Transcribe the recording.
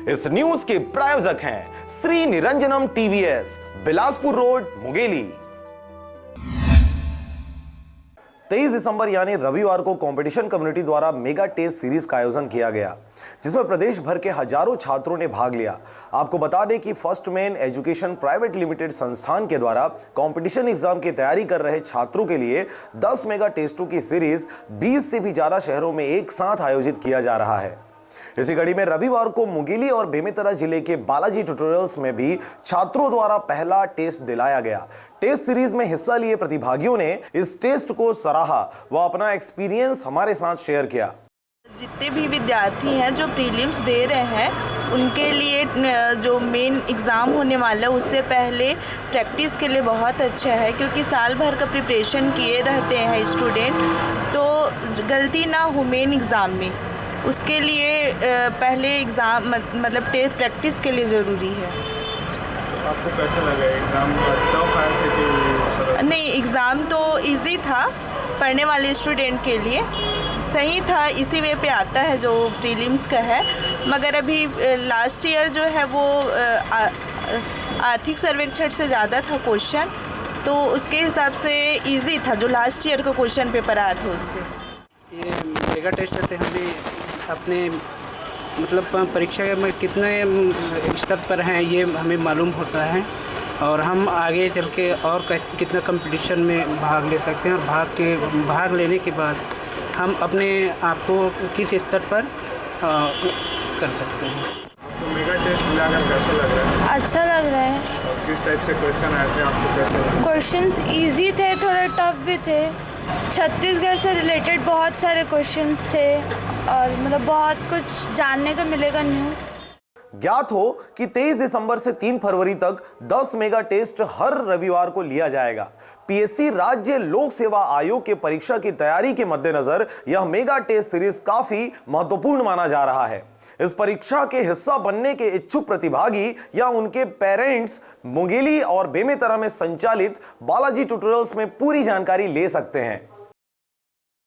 इस न्यूज के प्रायोजक हैं श्री निरंजनम टीवीएस, बिलासपुर रोड, मुंगेली। 23 दिसंबर यानी रविवार को कंपटीशन कम्युनिटी द्वारा मेगा टेस्ट सीरीज का आयोजन किया गया, जिसमें प्रदेश भर के हजारों छात्रों ने भाग लिया। आपको बता दें कि first man education private limited संस्थान के द्वारा कंपटीशन एग्जाम की तैयारी कर रहे छात्रों के लिए 10 मेगा टेस्टों की सीरीज 20 से भी ज्यादा शहरों में एक साथ आयोजित किया जा रहा है। इसी कड़ी में रविवार को मुंगेली और बेमेतरा जिले के बालाजी ट्यूटोरियल्स में भी छात्रों द्वारा पहला टेस्ट दिलाया गया। टेस्ट सीरीज में हिस्सा लिए प्रतिभागियों ने इस टेस्ट को सराहा व अपना एक्सपीरियंस हमारे साथ शेयर किया। जितने भी विद्यार्थी हैं जो प्रीलिम्स दे रहे हैं, उनके लिए जो मेन एग्ज़ाम होने वाला है उससे पहले प्रैक्टिस के लिए बहुत अच्छा है, क्योंकि साल भर का प्रिपरेशन किए रहते हैं स्टूडेंट, तो गलती ना हो मेन एग्ज़ाम में, उसके लिए पहले एग्ज़ाम मतलब प्रैक्टिस के लिए ज़रूरी है। आपको कैसा लगा एग्ज़ाम? टफ आए थे कि? नहीं, एग्ज़ाम तो इजी था पढ़ने वाले स्टूडेंट के लिए, सही था, इसी वे पे आता है जो प्रीलिम्स का है। मगर अभी लास्ट ईयर जो है वो आर्थिक सर्वेक्षण से ज़्यादा था क्वेश्चन, तो उसके हिसाब से इजी था जो लास्ट ईयर का क्वेश्चन पेपर आया था उससे। ये मेगा टेस्ट से हमें अपने मतलब परीक्षा में कितने स्तर पर हैं ये हमें मालूम होता है, और हम आगे चल के और कितना कंपटीशन में भाग ले सकते हैं, और भाग लेने के बाद हम अपने आप को किस स्तर पर कर सकते हैं। तो मेगा टेस्ट मिलाकर कैसा लग रहा है? अच्छा लग रहा है। और किस टाइप से क्वेश्चन आए थे आपको? कैसे लगा? क्वेश्चंस इजी थे, थोड़े टफ भी थे। छत्तीसगढ़ से रिलेटेड बहुत सारे क्वेश्चंस थे और मतलब बहुत कुछ जानने को मिलेगा न्यू। ज्ञात हो कि 23 दिसंबर से 3 फरवरी तक 10 मेगा टेस्ट हर रविवार को लिया जाएगा। पीएससी राज्य लोक सेवा आयोग के परीक्षा की तैयारी के मद्देनजर यह मेगा टेस्ट सीरीज काफी महत्वपूर्ण माना जा रहा है। इस परीक्षा के हिस्सा बनने के इच्छुक प्रतिभागी या उनके पेरेंट्स मुंगेली और बेमेतरा में संचालित बालाजी ट्यूटोरियल्स में पूरी जानकारी ले सकते हैं।